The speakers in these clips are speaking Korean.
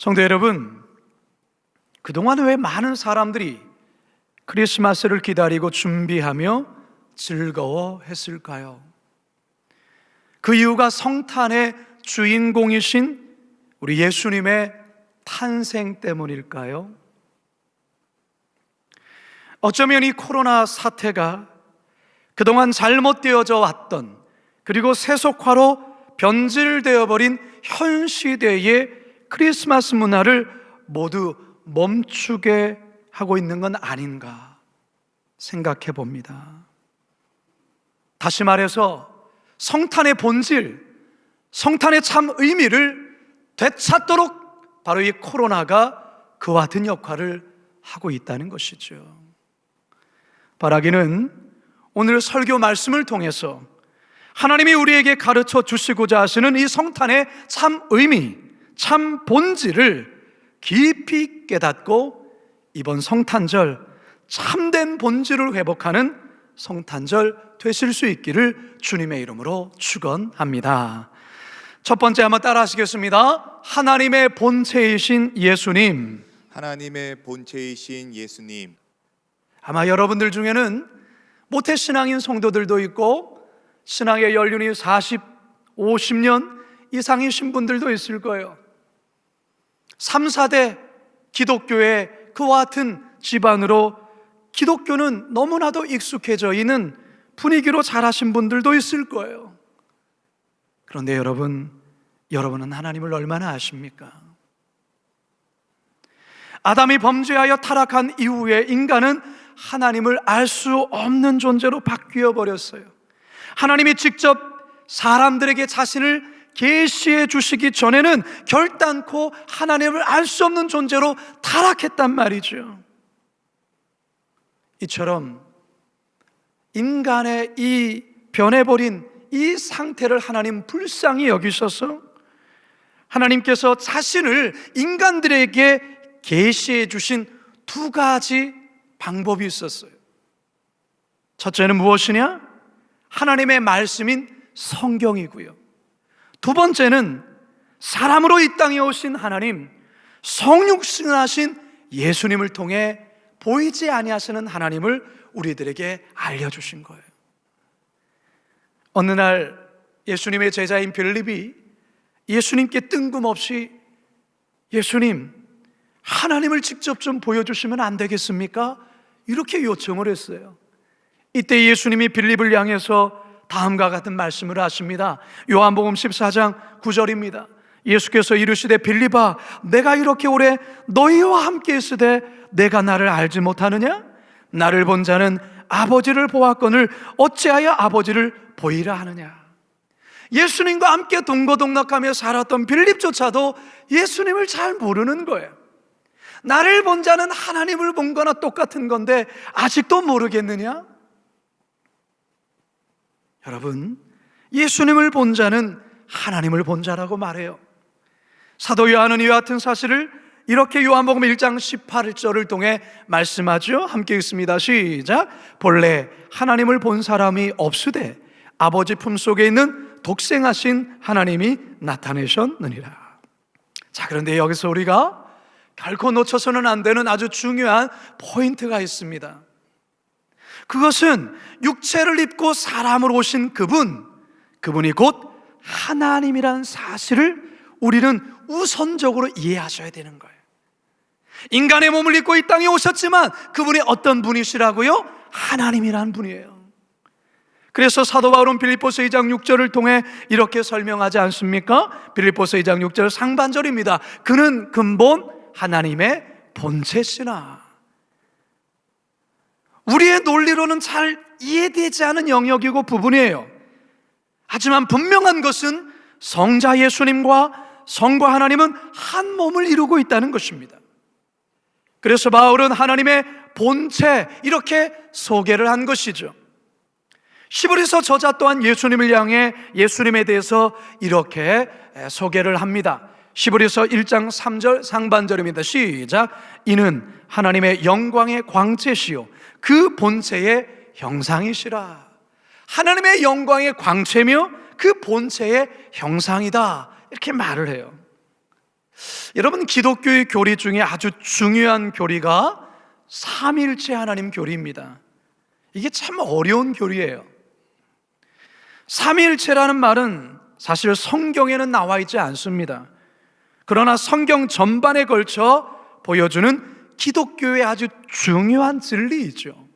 성도 여러분, 그동안 왜 많은 사람들이 크리스마스를 기다리고 준비하며 즐거워했을까요? 그 이유가 성탄의 주인공이신 우리 예수님의 탄생 때문일까요? 어쩌면 이 코로나 사태가 그동안 잘못되어져 왔던, 그리고 세속화로 변질되어 버린 현 시대의 크리스마스 문화를 모두 멈추게 하고 있는 건 아닌가 생각해 봅니다. 다시 말해서 성탄의 본질, 성탄의 참 의미를 되찾도록 바로 이 코로나가 그와 같은 역할을 하고 있다는 것이죠. 바라기는 오늘 설교 말씀을 통해서 하나님이 우리에게 가르쳐 주시고자 하시는 이 성탄의 참 의미, 참 본질을 깊이 깨닫고 이번 성탄절 참된 본질을 회복하는 성탄절 되실 수 있기를 주님의 이름으로 축원합니다. 첫 번째 한번 따라 하시겠습니다. 하나님의 본체이신 예수님. 하나님의 본체이신 예수님. 아마 여러분들 중에는 모태신앙인 성도들도 있고 신앙의 연륜이 40, 50년 이상이신 분들도 있을 거예요. 3, 4대 기독교의 그와 같은 집안으로 기독교는 너무나도 익숙해져 있는 분위기로 자라신 분들도 있을 거예요. 그런데 여러분은 하나님을 얼마나 아십니까? 아담이 범죄하여 타락한 이후에 인간은 하나님을 알 수 없는 존재로 바뀌어 버렸어요. 하나님이 직접 사람들에게 자신을 계시해 주시기 전에는 결단코 하나님을 알 수 없는 존재로 타락했단 말이죠. 이처럼 인간의 이 변해버린 이 상태를 하나님 불쌍히 여기셔서 하나님께서 자신을 인간들에게 계시해 주신 두 가지 방법이 있었어요. 첫째는 무엇이냐? 하나님의 말씀인 성경이고요. 두 번째는 사람으로 이 땅에 오신 하나님, 성육신하신 예수님을 통해 보이지 아니하시는 하나님을 우리들에게 알려주신 거예요. 어느 날 예수님의 제자인 빌립이 예수님께 뜬금없이 예수님, 하나님을 직접 좀 보여주시면 안 되겠습니까? 이렇게 요청을 했어요. 이때 예수님이 빌립을 향해서 다음과 같은 말씀을 하십니다. 요한복음 14장 9절입니다. 예수께서 이르시되 빌립아, 내가 이렇게 오래 너희와 함께 있으되 내가 나를 알지 못하느냐? 나를 본 자는 아버지를 보았거늘 어찌하여 아버지를 보이라 하느냐? 예수님과 함께 동거동락하며 살았던 빌립조차도 예수님을 잘 모르는 거예요. 나를 본 자는 하나님을 본 거나 똑같은 건데 아직도 모르겠느냐? 여러분, 예수님을 본 자는 하나님을 본 자라고 말해요. 사도 요한은 이와 같은 사실을 이렇게 요한복음 1장 18절을 통해 말씀하죠. 함께 읽습니다. 시작. 본래 하나님을 본 사람이 없으되 아버지 품속에 있는 독생하신 하나님이 나타내셨느니라. 자, 그런데 여기서 우리가 결코 놓쳐서는 안 되는 아주 중요한 포인트가 있습니다. 그것은 육체를 입고 사람으로 오신 그분이 곧 하나님이란 사실을 우리는 우선적으로 이해하셔야 되는 거예요. 인간의 몸을 입고 이 땅에 오셨지만 그분이 어떤 분이시라고요? 하나님이란 분이에요. 그래서 사도 바울은 빌립보서 2장 6절을 통해 이렇게 설명하지 않습니까? 빌립보서 2장 6절 상반절입니다. 그는 근본 하나님의 본체시나. 우리의 논리로는 잘 이해되지 않은 영역이고 부분이에요. 하지만 분명한 것은 성자 예수님과 성과 하나님은 한 몸을 이루고 있다는 것입니다. 그래서 바울은 하나님의 본체 이렇게 소개를 한 것이죠. 히브리서 저자 또한 예수님을 향해 예수님에 대해서 이렇게 소개를 합니다. 히브리서 1장 3절 상반절입니다. 시작. 이는 하나님의 영광의 광채시요 그 본체의 형상이시라. 하나님의 영광의 광채며 그 본체의 형상이다, 이렇게 말을 해요. 여러분, 기독교의 교리 중에 아주 중요한 교리가 삼위일체 하나님 교리입니다. 이게 참 어려운 교리예요. 삼위일체라는 말은 사실 성경에는 나와 있지 않습니다. 그러나 성경 전반에 걸쳐 보여주는 기독교의 아주 중요한 진리이죠.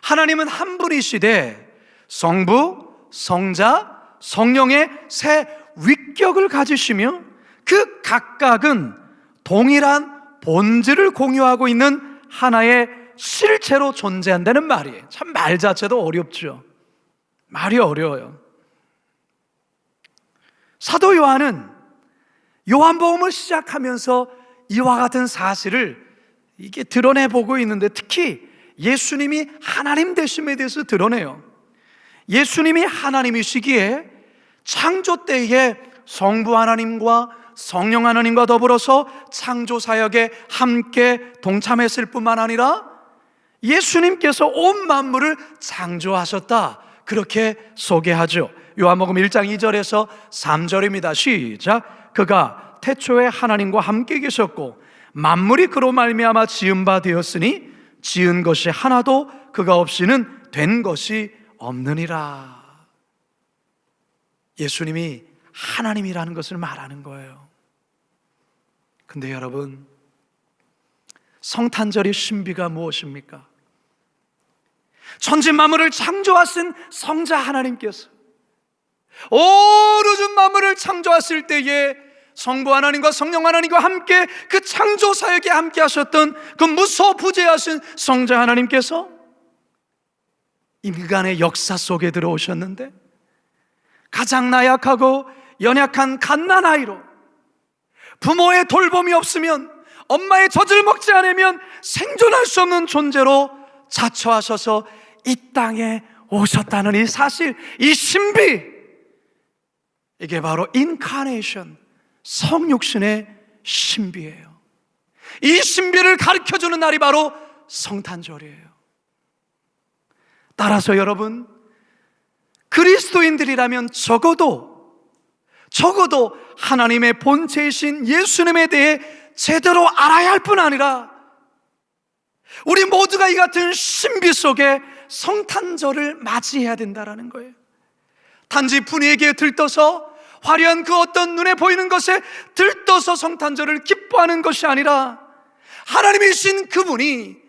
하나님은 한 분이시되 성부, 성자, 성령의 세 위격을 가지시며 그 각각은 동일한 본질을 공유하고 있는 하나의 실체로 존재한다는 말이에요. 참 말 자체도 어렵죠. 말이 어려워요. 사도 요한은 요한복음을 시작하면서 이와 같은 사실을 이게 드러내보고 있는데, 특히 예수님이 하나님 되심에 대해서 드러내요. 예수님이 하나님이시기에 창조 때에 성부 하나님과 성령 하나님과 더불어서 창조 사역에 함께 동참했을 뿐만 아니라 예수님께서 온 만물을 창조하셨다, 그렇게 소개하죠. 요한복음 1장 2절에서 3절입니다. 시작. 그가 태초에 하나님과 함께 계셨고 만물이 그로 말미암아 지은 바 되었으니 지은 것이 하나도 그가 없이는 된 것이 없느니라. 예수님이 하나님이라는 것을 말하는 거예요. 근데 여러분, 성탄절의 신비가 무엇입니까? 천지 만물을 창조하신 성자 하나님께서 온 우주 만물을 창조하실 때에 성부 하나님과 성령 하나님과 함께 그 창조 사역에 함께 하셨던 그 무소부재하신 성자 하나님께서 인간의 역사 속에 들어오셨는데, 가장 나약하고 연약한 갓난아이로 부모의 돌봄이 없으면, 엄마의 젖을 먹지 않으면 생존할 수 없는 존재로 자처하셔서 이 땅에 오셨다는 이 사실, 이 신비, 이게 바로 인카네이션, 성육신의 신비예요. 이 신비를 가르쳐주는 날이 바로 성탄절이에요. 따라서 여러분, 그리스도인들이라면 적어도 하나님의 본체이신 예수님에 대해 제대로 알아야 할 뿐 아니라 우리 모두가 이 같은 신비 속에 성탄절을 맞이해야 된다는 거예요. 단지 분위기에 들떠서 화려한 그 어떤 눈에 보이는 것에 들떠서 성탄절을 기뻐하는 것이 아니라, 하나님이신 그분이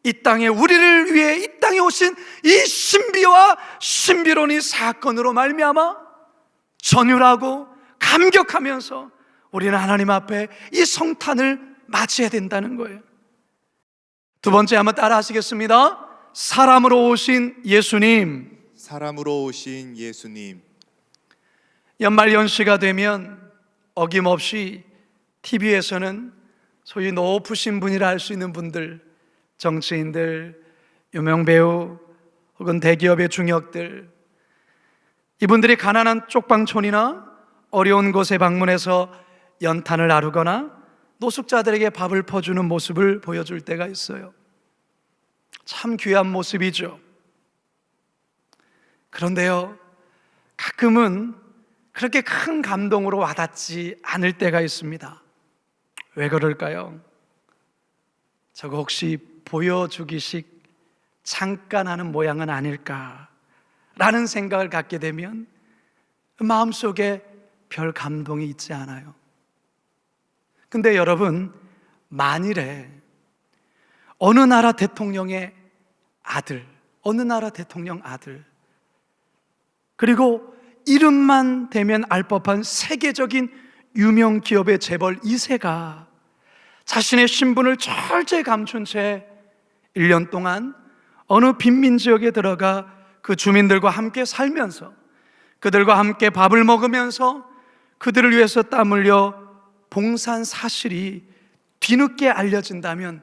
이 땅에 우리를 위해 이 땅에 오신 이 신비와 신비로운 이 사건으로 말미암아 전율하고 감격하면서 우리는 하나님 앞에 이 성탄을 맞이해야 된다는 거예요. 두 번째 한번 따라 하시겠습니다. 사람으로 오신 예수님. 사람으로 오신 예수님. 연말연시가 되면 어김없이 TV에서는 소위 높으신 분이라 할 수 있는 분들, 정치인들, 유명배우 혹은 대기업의 중역들, 이분들이 가난한 쪽방촌이나 어려운 곳에 방문해서 연탄을 나르거나 노숙자들에게 밥을 퍼주는 모습을 보여줄 때가 있어요. 참 귀한 모습이죠. 그런데요, 가끔은 그렇게 큰 감동으로 와닿지 않을 때가 있습니다. 왜 그럴까요? 저거 혹시 보여주기식 잠깐 하는 모양은 아닐까라는 생각을 갖게 되면 마음속에 별 감동이 있지 않아요. 근데 여러분, 만일에 어느 나라 대통령의 아들, 그리고 이름만 대면 알 법한 세계적인 유명 기업의 재벌 2세가 자신의 신분을 철저히 감춘 채 1년 동안 어느 빈민 지역에 들어가 그 주민들과 함께 살면서, 그들과 함께 밥을 먹으면서 그들을 위해서 땀 흘려 봉사한 사실이 뒤늦게 알려진다면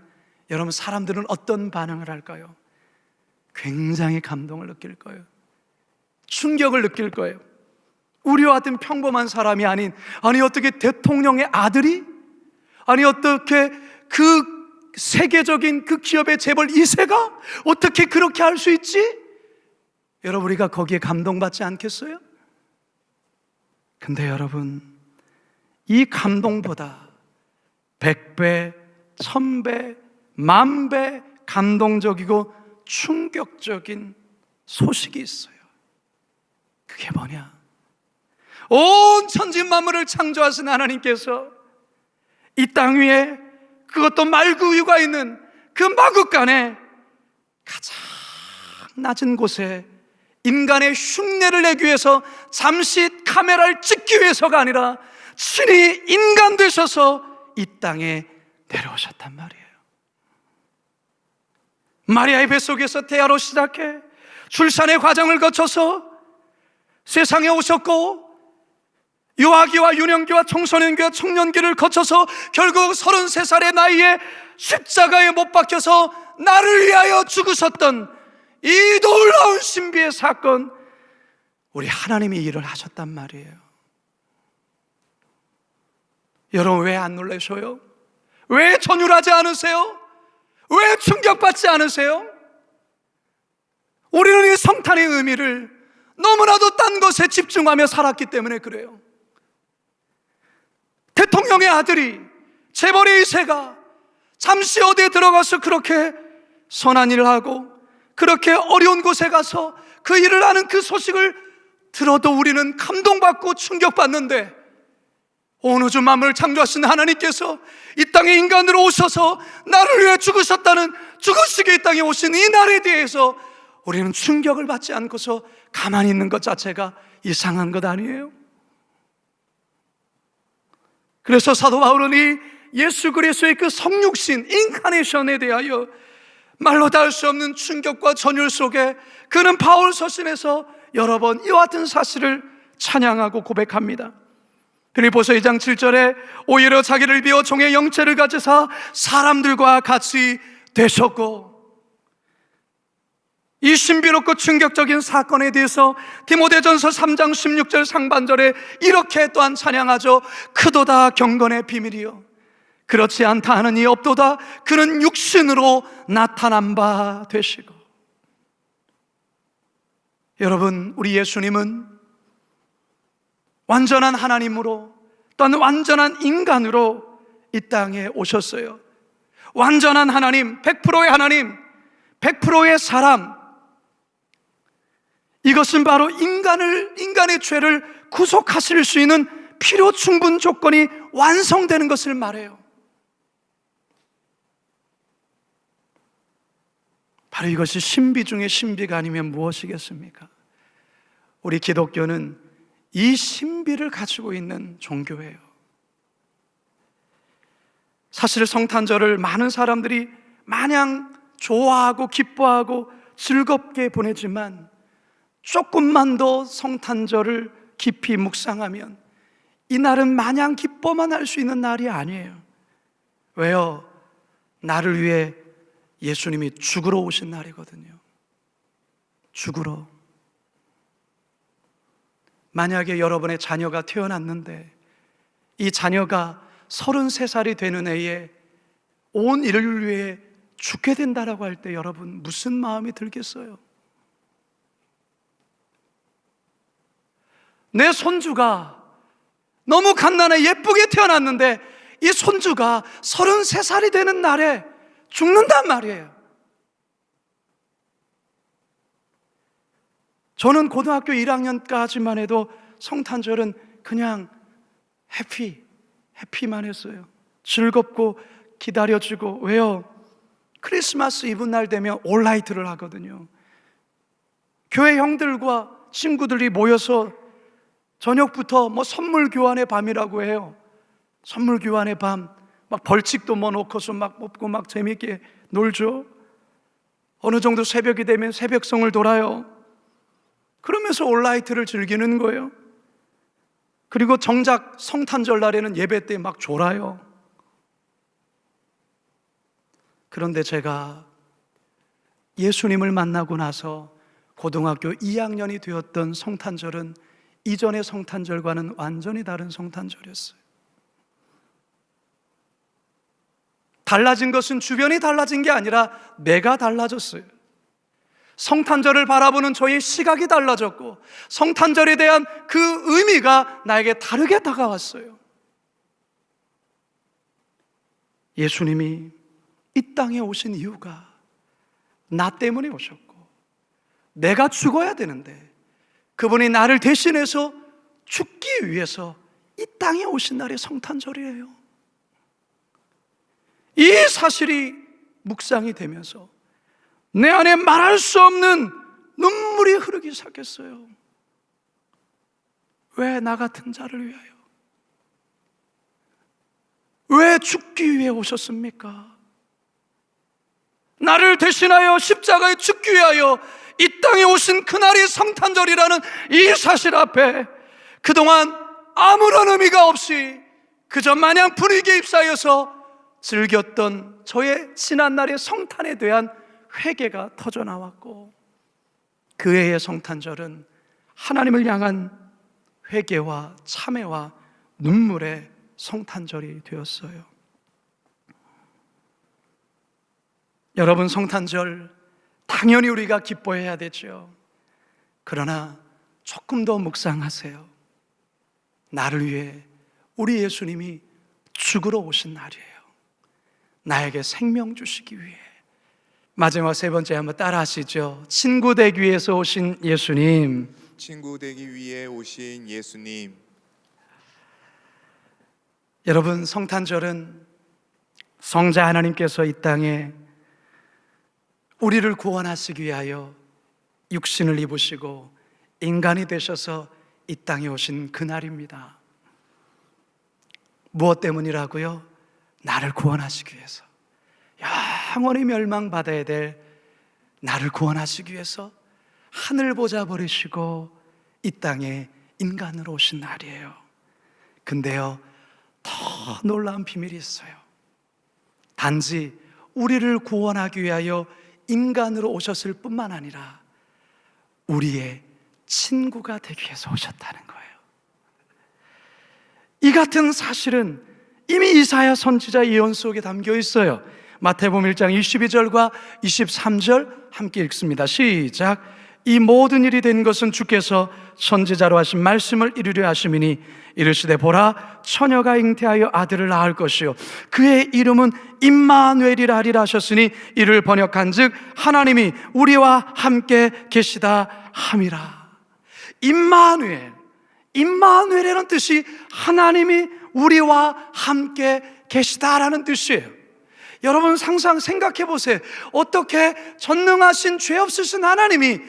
여러분, 사람들은 어떤 반응을 할까요? 굉장히 감동을 느낄 거예요. 충격을 느낄 거예요. 우리와 같은 평범한 사람이 아닌, 아니 어떻게 대통령의 아들이, 아니 어떻게 그 세계적인 그 기업의 재벌 2세가 어떻게 그렇게 할 수 있지? 여러분, 우리가 거기에 감동받지 않겠어요? 근데 여러분, 이 감동보다 100배, 1000배, 10,000배 감동적이고 충격적인 소식이 있어요. 그게 뭐냐? 온 천지 만물을 창조하신 하나님께서 이 땅 위에, 그것도 말구유가 있는 그 마국간에 가장 낮은 곳에 인간의 흉내를 내기 위해서 잠시 카메라를 찍기 위해서가 아니라 친히 인간 되셔서 이 땅에 내려오셨단 말이에요. 마리아의 뱃속에서 태아로 시작해 출산의 과정을 거쳐서 세상에 오셨고, 유아기와 유년기와 청소년기와 청년기를 거쳐서 결국 33살의 나이에 십자가에 못 박혀서 나를 위하여 죽으셨던 이 놀라운 신비의 사건, 우리 하나님이 일을 하셨단 말이에요. 여러분, 왜 안 놀라셔요? 왜 전율하지 않으세요? 왜 충격받지 않으세요? 우리는 이 성탄의 의미를 너무나도 딴 것에 집중하며 살았기 때문에 그래요. 대통령의 아들이, 재벌의 이세가 잠시 어디에 들어가서 그렇게 선한 일을 하고 그렇게 어려운 곳에 가서 그 일을 하는 그 소식을 들어도 우리는 감동받고 충격받는데, 온 우주 만물을 창조하신 하나님께서 이 땅에 인간으로 오셔서 나를 위해 죽으셨다는, 죽으시게 이 땅에 오신 이 날에 대해서 우리는 충격을 받지 않고서 가만히 있는 것 자체가 이상한 것 아니에요? 그래서 사도 바울은 이 예수 그리스도의 그 성육신, 인카네이션에 대하여 말로 다 할 수 없는 충격과 전율 속에 그는 바울 서신에서 여러 번 이와 같은 사실을 찬양하고 고백합니다. 빌립보서 2장 7절에 오히려 자기를 비워 종의 영체를 가지사 사람들과 같이 되셨고, 이 신비롭고 충격적인 사건에 대해서 디모데전서 3장 16절 상반절에 이렇게 또한 찬양하죠. 크도다 경건의 비밀이요 그렇지 않다 하느니 없도다. 그는 육신으로 나타난 바 되시고. 여러분, 우리 예수님은 완전한 하나님으로 또한 완전한 인간으로 이 땅에 오셨어요. 완전한 하나님, 100%의 하나님, 100%의 사람. 이것은 바로 인간의 죄를 구속하실 수 있는 필요 충분 조건이 완성되는 것을 말해요. 바로 이것이 신비 중의 신비가 아니면 무엇이겠습니까? 우리 기독교는 이 신비를 가지고 있는 종교예요. 사실 성탄절을 많은 사람들이 마냥 좋아하고 기뻐하고 즐겁게 보내지만, 조금만 더 성탄절을 깊이 묵상하면 이 날은 마냥 기뻐만 할 수 있는 날이 아니에요. 왜요? 나를 위해 예수님이 죽으러 오신 날이거든요. 죽으러. 만약에 여러분의 자녀가 태어났는데 이 자녀가 33살이 되는 해에 온 인류를 위해 죽게 된다라고 할 때 여러분 무슨 마음이 들겠어요? 내 손주가 너무 갓난에 예쁘게 태어났는데 이 손주가 33살이 되는 날에 죽는단 말이에요. 저는 고등학교 1학년까지만 해도 성탄절은 그냥 해피만 했어요. 즐겁고 기다려주고. 왜요? 크리스마스 이브 날 되면 올라이트를 하거든요. 교회 형들과 친구들이 모여서 저녁부터 선물 교환의 밤이라고 해요. 선물 교환의 밤, 막 벌칙도 놓고서 막 먹고 막 재밌게 놀죠. 어느 정도 새벽이 되면 새벽성을 돌아요. 그러면서 올라이트를 즐기는 거예요. 그리고 정작 성탄절 날에는 예배 때 막 졸아요. 그런데 제가 예수님을 만나고 나서 고등학교 2학년이 되었던 성탄절은 이전의 성탄절과는 완전히 다른 성탄절이었어요. 달라진 것은 주변이 달라진 게 아니라 내가 달라졌어요. 성탄절을 바라보는 저의 시각이 달라졌고, 성탄절에 대한 그 의미가 나에게 다르게 다가왔어요. 예수님이 이 땅에 오신 이유가 나 때문에 오셨고, 내가 죽어야 되는데 그분이 나를 대신해서 죽기 위해서 이 땅에 오신 날의 성탄절이에요. 이 사실이 묵상이 되면서 내 안에 말할 수 없는 눈물이 흐르기 시작했어요. 왜 나 같은 자를 위하여? 왜 죽기 위해 오셨습니까? 나를 대신하여 십자가에 죽기 위하여 이 땅에 오신 그날이 성탄절이라는 이 사실 앞에 그동안 아무런 의미가 없이 그저 마냥 분위기에 휩싸여서 즐겼던 저의 지난날의 성탄에 대한 회개가 터져나왔고, 그 해의 성탄절은 하나님을 향한 회개와 참회와 눈물의 성탄절이 되었어요. 여러분, 성탄절 당연히 우리가 기뻐해야 되죠. 그러나 조금 더 묵상하세요. 나를 위해 우리 예수님이 죽으러 오신 날이에요. 나에게 생명 주시기 위해. 마지막 세 번째 한번 따라 하시죠. 친구 되기 위해서 오신 예수님. 친구 되기 위해 오신 예수님. 여러분, 성탄절은 성자 하나님께서 이 땅에 우리를 구원하시기 위하여 육신을 입으시고 인간이 되셔서 이 땅에 오신 그날입니다. 무엇 때문이라고요? 나를 구원하시기 위해서, 영원히 멸망받아야 될 나를 구원하시기 위해서 하늘 보좌 버리시고 이 땅에 인간으로 오신 날이에요. 근데요, 더 놀라운 비밀이 있어요. 단지 우리를 구원하기 위하여 인간으로 오셨을 뿐만 아니라 우리의 친구가 되기 위해서 오셨다는 거예요. 이 같은 사실은 이미 이사야 선지자 예언 속에 담겨 있어요. 마태복음 1장 22절과 23절 함께 읽습니다. 시작. 이 모든 일이 된 것은 주께서 선지자로 하신 말씀을 이루려 하심이니 이르시되 보라 처녀가 잉태하여 아들을 낳을 것이요 그의 이름은 임마누엘이라 하리라 하셨으니 이를 번역한즉 하나님이 우리와 함께 계시다 함이라. 임마누엘이라는 뜻이 하나님이 우리와 함께 계시다라는 뜻이에요. 여러분, 생각해 보세요. 어떻게 전능하신 죄 없으신 하나님이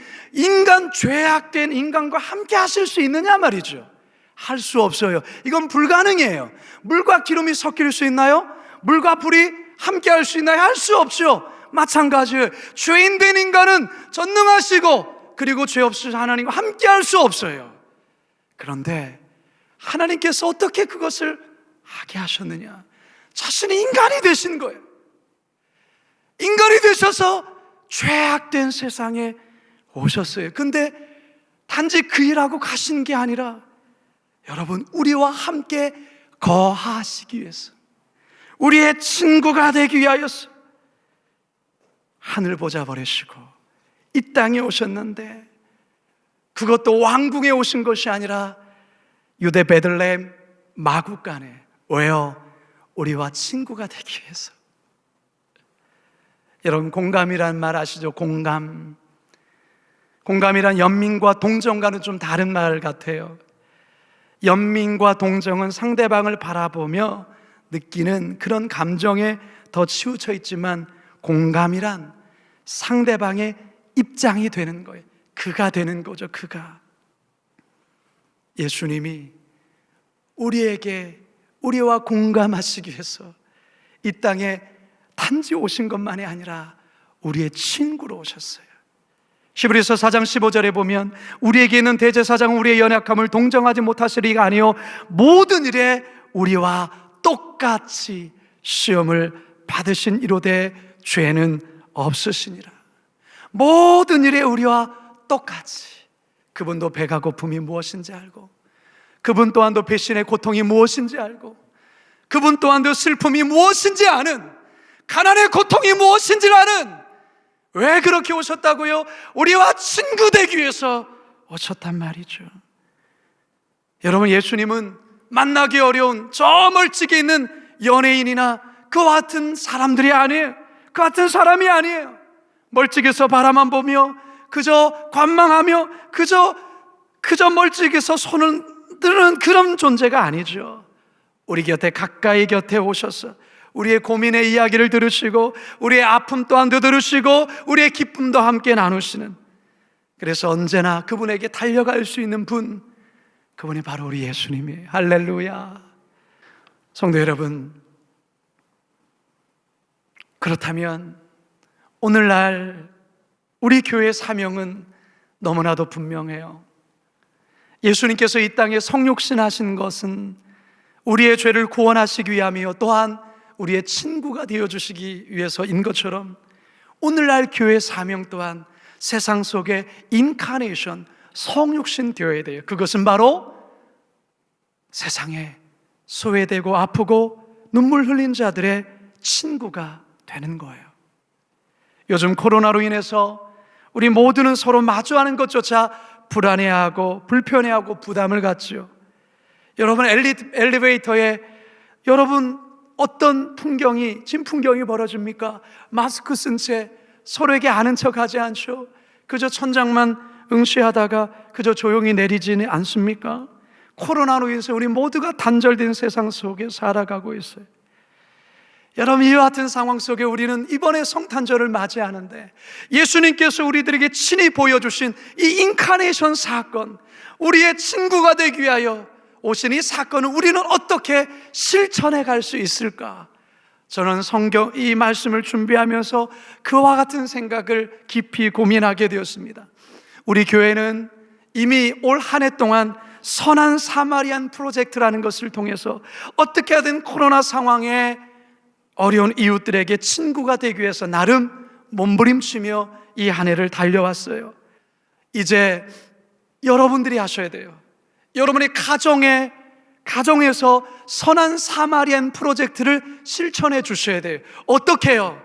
죄악된 인간과 함께 하실 수 있느냐 말이죠. 할 수 없어요. 이건 불가능해요. 물과 기름이 섞일 수 있나요? 물과 불이 함께 할 수 있나요? 할 수 없죠. 마찬가지예요. 죄인된 인간은 전능하시고 그리고 죄 없으신 하나님과 함께 할 수 없어요. 그런데 하나님께서 어떻게 그것을 하게 하셨느냐? 자신이 인간이 되신 거예요. 인간이 되셔서 죄악된 세상에 오셨어요. 근데 단지 그 일하고 가신 게 아니라 여러분, 우리와 함께 거하시기 위해서, 우리의 친구가 되기 위하여서 하늘 보좌 버리시고 이 땅에 오셨는데, 그것도 왕궁에 오신 것이 아니라 유대 베들레헴 마구간에. 왜요? 우리와 친구가 되기 위해서. 여러분, 공감이란 말 아시죠? 공감이란 연민과 동정과는 좀 다른 말 같아요. 연민과 동정은 상대방을 바라보며 느끼는 그런 감정에 더 치우쳐 있지만, 공감이란 상대방의 입장이 되는 거예요. 그가 되는 거죠. 그가. 예수님이 우리와 공감하시기 위해서 이 땅에 단지 오신 것만이 아니라 우리의 친구로 오셨어요. 히브리서 4장 15절에 보면 우리에게 있는 대제사장은 우리의 연약함을 동정하지 못하시리가 아니요 모든 일에 우리와 똑같이 시험을 받으신 이로되 죄는 없으시니라. 모든 일에 우리와 똑같이. 그분도 배가 고픔이 무엇인지 알고, 그분 또한도 배신의 고통이 무엇인지 알고, 그분 또한도 슬픔이 무엇인지 아는, 가난의 고통이 무엇인지를 아는, 왜 그렇게 오셨다고요? 우리와 친구 되기 위해서 오셨단 말이죠. 여러분, 예수님은 만나기 어려운 저 멀찍이 있는 연예인이나 그와 같은 사람들이 아니에요. 그 같은 사람이 아니에요. 멀찍이서 바라만 보며 그저 관망하며 그저 멀찍이서 손을 드는 그런 존재가 아니죠. 우리 곁에 가까이 곁에 오셔서 우리의 고민의 이야기를 들으시고 우리의 아픔 또한도 들으시고 우리의 기쁨도 함께 나누시는, 그래서 언제나 그분에게 달려갈 수 있는 분, 그분이 바로 우리 예수님이에요. 할렐루야. 성도 여러분, 그렇다면 오늘날 우리 교회의 사명은 너무나도 분명해요. 예수님께서 이 땅에 성육신하신 것은 우리의 죄를 구원하시기 위함이요 또한 우리의 친구가 되어주시기 위해서인 것처럼, 오늘날 교회의 사명 또한 세상 속에 인카네이션, 성육신 되어야 돼요. 그것은 바로 세상에 소외되고 아프고 눈물 흘린 자들의 친구가 되는 거예요. 요즘 코로나로 인해서 우리 모두는 서로 마주하는 것조차 불안해하고 불편해하고 부담을 갖지요. 여러분 엘리베이터에 여러분 어떤 지금 풍경이 벌어집니까? 마스크 쓴 채 서로에게 아는 척 하지 않죠. 그저 천장만 응시하다가 그저 조용히 내리지는 않습니까? 코로나로 인해서 우리 모두가 단절된 세상 속에 살아가고 있어요. 여러분, 이와 같은 상황 속에 우리는 이번에 성탄절을 맞이하는데 예수님께서 우리들에게 친히 보여주신 이 인카네이션 사건, 우리의 친구가 되기 위하여 오신 이 사건을 우리는 어떻게 실천해 갈 수 있을까? 저는 이 말씀을 준비하면서 그와 같은 생각을 깊이 고민하게 되었습니다. 우리 교회는 이미 올 한 해 동안 선한 사마리안 프로젝트라는 것을 통해서 어떻게 하든 코로나 상황에 어려운 이웃들에게 친구가 되기 위해서 나름 몸부림치며 이 한 해를 달려왔어요. 이제 여러분들이 하셔야 돼요. 여러분의 가정에서 선한 사마리안 프로젝트를 실천해 주셔야 돼요. 어떻게 해요?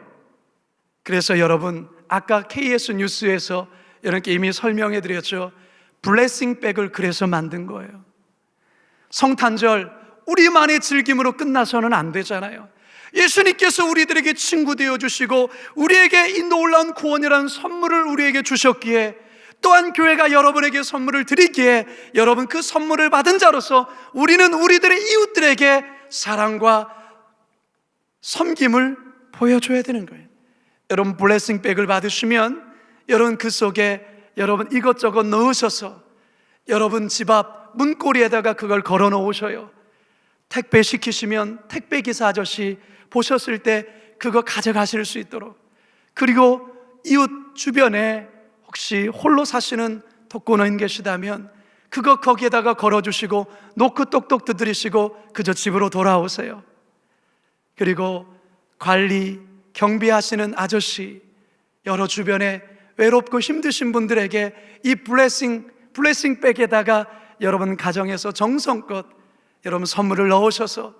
그래서 여러분, 아까 KS 뉴스에서 여러분께 이미 설명해 드렸죠. 블레싱 백을 그래서 만든 거예요. 성탄절 우리만의 즐김으로 끝나서는 안 되잖아요. 예수님께서 우리들에게 친구 되어 주시고 우리에게 이 놀라운 구원이라는 선물을 우리에게 주셨기에, 또한 교회가 여러분에게 선물을 드리기에 여러분 그 선물을 받은 자로서 우리는 우리들의 이웃들에게 사랑과 섬김을 보여줘야 되는 거예요. 여러분 블레싱 백을 받으시면 여러분 그 속에 여러분 이것저것 넣으셔서 여러분 집 앞 문고리에다가 그걸 걸어 놓으셔요. 택배 시키시면 택배 기사 아저씨 보셨을 때 그거 가져가실 수 있도록, 그리고 이웃 주변에 혹시 홀로 사시는 독거노인 계시다면 그거 거기에다가 걸어주시고 노크 똑똑 두드리시고 그저 집으로 돌아오세요. 그리고 관리, 경비하시는 아저씨, 여러 주변에 외롭고 힘드신 분들에게 이 블레싱 백에다가 여러분 가정에서 정성껏 여러분 선물을 넣으셔서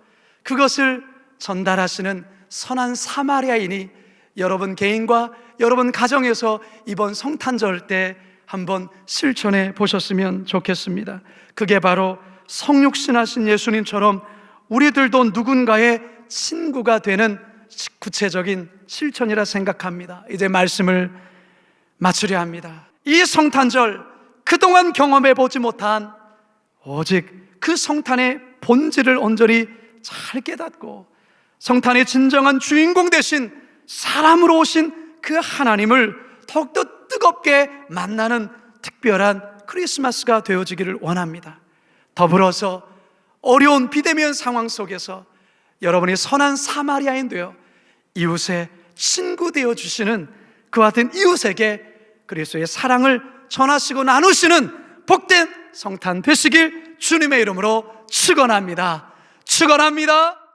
그것을 전달하시는 선한 사마리아인이 여러분 개인과 여러분 가정에서 이번 성탄절 때 한번 실천해 보셨으면 좋겠습니다. 그게 바로 성육신하신 예수님처럼 우리들도 누군가의 친구가 되는 구체적인 실천이라 생각합니다. 이제 말씀을 마치려 합니다. 이 성탄절 그동안 경험해 보지 못한 오직 그 성탄의 본질을 온전히 잘 깨닫고 성탄의 진정한 주인공 되신 사람으로 오신 그 하나님을 더욱더 뜨겁게 만나는 특별한 크리스마스가 되어지기를 원합니다. 더불어서 어려운 비대면 상황 속에서 여러분이 선한 사마리아인 되어 이웃의 친구 되어 주시는 그와 같은 이웃에게 그리스도의 사랑을 전하시고 나누시는 복된 성탄 되시길 주님의 이름으로 축원합니다. 축원합니다.